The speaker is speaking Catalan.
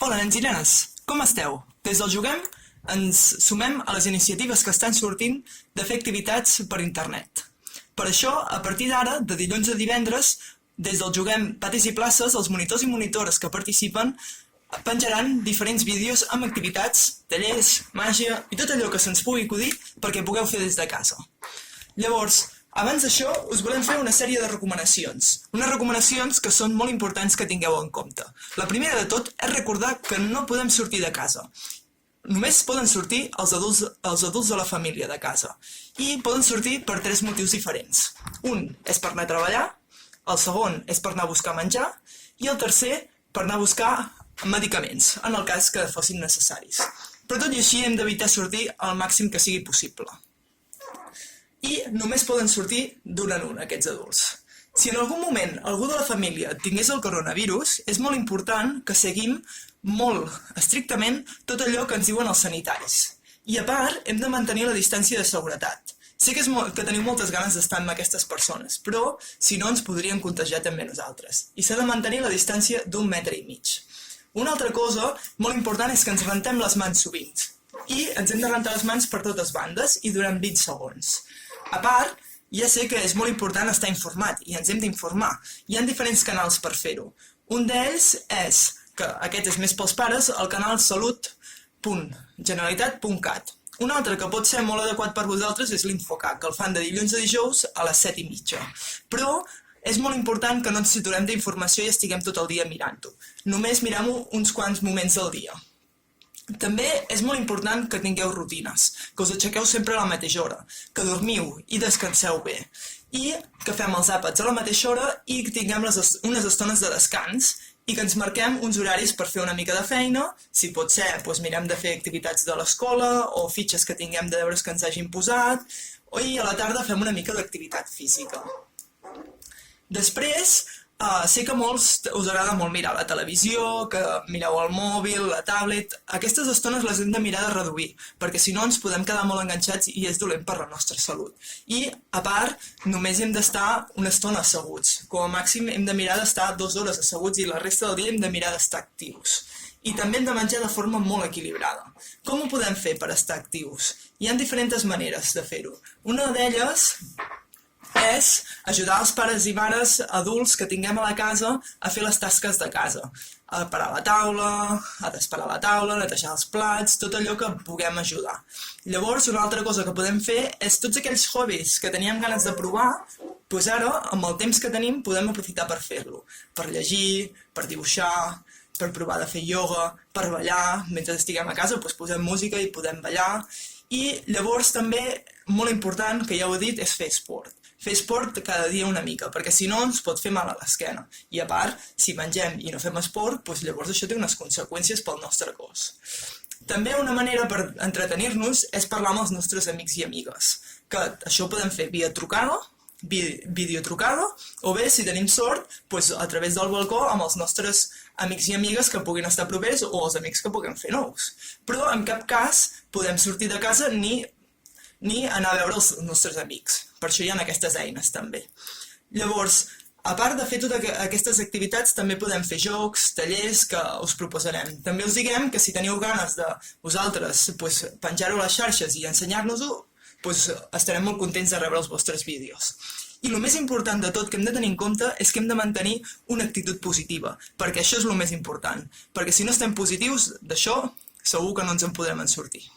Hola, nens i nenes, com esteu? Des del Juguem ens sumem a les iniciatives que estan sortint de fer activitats per internet. Per això, a partir d'ara, de dilluns a divendres, des del Juguem Patis i Places, els monitors i monitores que participen penjaran diferents vídeos amb activitats, tallers, màgia i tot allò que se'ns pugui acudir perquè pugueu fer des de casa. Llavors, abans d'això, us volem fer una sèrie de recomanacions. Unes recomanacions que són molt importants que tingueu en compte. La primera de tot és recordar que no podem sortir de casa. Només poden sortir els adults de la família de casa. I poden sortir per 3 motius diferents. Un és per anar a treballar, el segon és per anar a buscar menjar i el tercer per anar a buscar medicaments, en el cas que fossin necessaris. Però tot i així hem d'evitar sortir al màxim que sigui possible. I només poden sortir d'un en un, aquests adults. Si en algun moment algú de la família tingués el coronavirus, és molt important que seguim molt estrictament tot allò que ens diuen els sanitaris. I a part, hem de mantenir la distància de seguretat. Sé que teniu moltes ganes d'estar amb aquestes persones, però si no ens podrien contagiar també nosaltres. I s'ha de mantenir la distància d'1,5 metres. Una altra cosa molt important és que ens rentem les mans sovint. I ens hem de rentar les mans per totes bandes i durant 20 segons. A part, ja sé que és molt important estar informat i ens hem d'informar. Hi ha diferents canals per fer-ho. Un d'ells és, que aquest és més pels pares, el canal salut.generalitat.cat. Un altre que pot ser molt adequat per vosaltres és l'Infocat, que el fan de dilluns a dijous a les 7:30. Però és molt important que no ens saturem d'informació i estiguem tot el dia mirant-ho. Només mirem-ho uns quants moments del dia. També és molt important que tingueu rutines, que us aixequeu sempre a la mateixa hora, que dormiu i descanseu bé, i que fem els àpats a la mateixa hora i que tinguem unes estones de descans i que ens marquem uns horaris per fer una mica de feina, si pot ser, doncs mirem de fer activitats de l'escola o fitxes que tinguem de deures que ens hagin posat, i a la tarda fem una mica d'activitat física. Després, sé que a molts us agrada molt mirar la televisió, que mireu el mòbil, la tablet. Aquestes estones les hem de mirar de reduir, perquè si no ens podem quedar molt enganxats i és dolent per la nostra salut. I, a part, només hem d'estar una estona asseguts. Com a màxim hem de mirar d'estar 2 hores asseguts i la resta del dia hem de mirar d'estar actius. I també hem de menjar de forma molt equilibrada. Com ho podem fer per estar actius? Hi ha diferents maneres de fer-ho. Una d'elles és ajudar els pares i mares adults que tinguem a la casa a fer les tasques de casa. A parar la taula, a desparar la taula, netejar els plats, tot allò que puguem ajudar. Llavors, una altra cosa que podem fer és tots aquells hobbies que teníem ganes de provar, doncs ara, amb el temps que tenim, podem aprofitar per fer-lo. Per llegir, per dibuixar, per provar de fer ioga, per ballar. Mentre estiguem a casa, doncs posem música i podem ballar. I llavors també, molt important, que ja ho he dit, és fer esport. Fer esport cada dia una mica, perquè si no ens pot fer mal a l'esquena. I a part, si mengem i no fem esport, doncs llavors això té unes conseqüències pel nostre cos. També una manera per entretenir-nos és parlar amb els nostres amics i amigues, que això ho podem fer via trucada, videotrucada, o bé, si tenim sort, doncs a través del balcó amb els nostres amics i amigues que puguin estar propers o els amics que puguem fer nous. Però en cap cas podem sortir de casa ni anar a veure els nostres amics. Per això hi ha aquestes eines també. Llavors, a part de fer totes aquestes activitats, també podem fer jocs, tallers que us proposarem. També us diguem que si teniu ganes de vosaltres penjar-ho a les xarxes i ensenyar-nos-ho, estarem molt contents de rebre els vostres vídeos. I el més important de tot que hem de tenir en compte és que hem de mantenir una actitud positiva, perquè això és el més important. Perquè si no estem positius, d'això segur que no ens en podrem sortir.